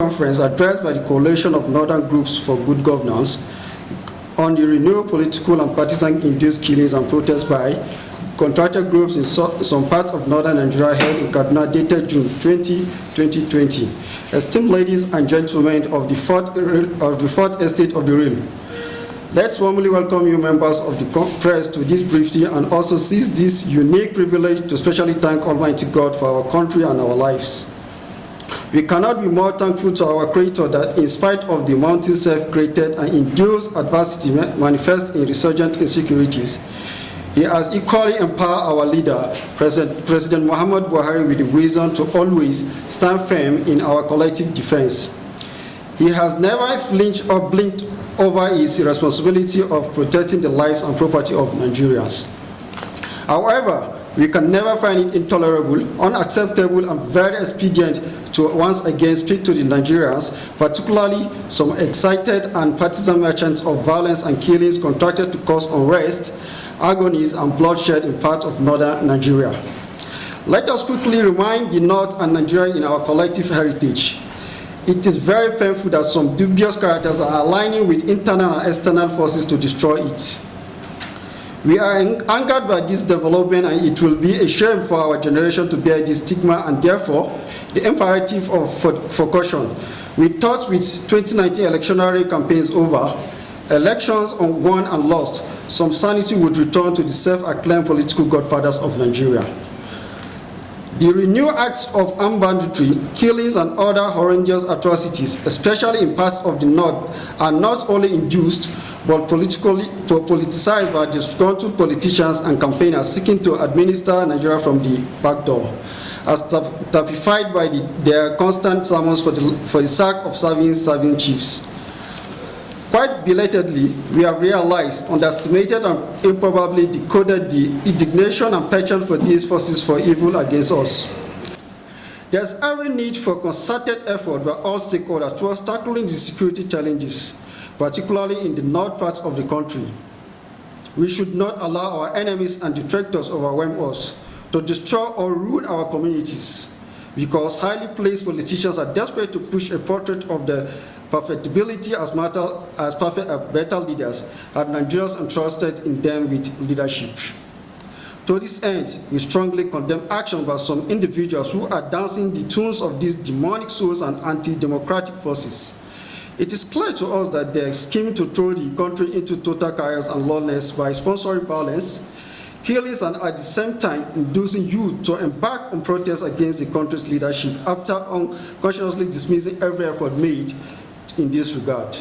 conference addressed by the Coalition of Northern Groups for Good Governance on the renewed political and partisan-induced killings and protests by contracted groups in some parts of northern Nigeria held in Kaduna dated June 20, 2020. Esteemed ladies and gentlemen of the fourth estate of the realm, let's warmly welcome you members of the press to this briefing and also seize this unique privilege to specially thank Almighty God for our country and our lives. We cannot be more thankful to our Creator that in spite of the mounting self-created and induced adversity manifest in resurgent insecurities, He has equally empowered our leader, President Muhammadu Buhari, with the wisdom to always stand firm in our collective defense. He has never flinched or blinked over his responsibility of protecting the lives and property of Nigerians. However, we can never find it intolerable, unacceptable, and very expedient to once again speak to the Nigerians, particularly some excited and partisan merchants of violence and killings contracted to cause unrest, agonies, and bloodshed in part of northern Nigeria. Let us quickly remind the North and Nigeria in our collective heritage. It is very painful that some dubious characters are aligning with internal and external forces to destroy it. We are angered by this development, and it will be a shame for our generation to bear this stigma, and therefore the imperative for caution. We thought with 2019 electionary campaigns over, elections won and lost, some sanity would return to the self-acclaimed political godfathers of Nigeria. The renewed acts of armed banditry, killings, and other horrendous atrocities, especially in parts of the North, are not only induced but politicized by disgruntled politicians and campaigners seeking to administer Nigeria from the back door, as typified by their constant summons for the sack of serving chiefs. Quite belatedly, we have realized, underestimated, and improbably decoded the indignation and passion for these forces for evil against us. There's every need for concerted effort by all stakeholders towards tackling the security challenges, particularly in the north part of the country. We should not allow our enemies and detractors overwhelm us to destroy or ruin our communities, because highly placed politicians are desperate to push a portrait of the perfectibility as better leaders, and Nigerians entrusted in them with leadership. To this end, we strongly condemn action by some individuals who are dancing the tunes of these demonic souls and anti-democratic forces. It is clear to us that they are scheming to throw the country into total chaos and lawlessness by sponsoring violence, killings, and at the same time inducing youth to embark on protests against the country's leadership after unconsciously dismissing every effort made in this regard.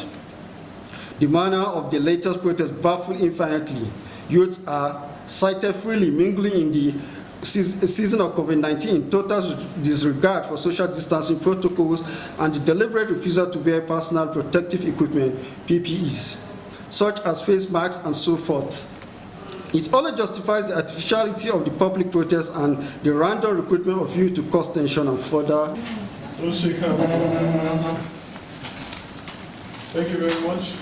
The manner of the latest protests baffles infinitely. Youths are cited freely mingling in the season of COVID-19 in total disregard for social distancing protocols and the deliberate refusal to wear personal protective equipment, PPEs, such as face masks and so forth. It only justifies the artificiality of the public protests and the random recruitment of youth to cause tension and further. Thank you very much.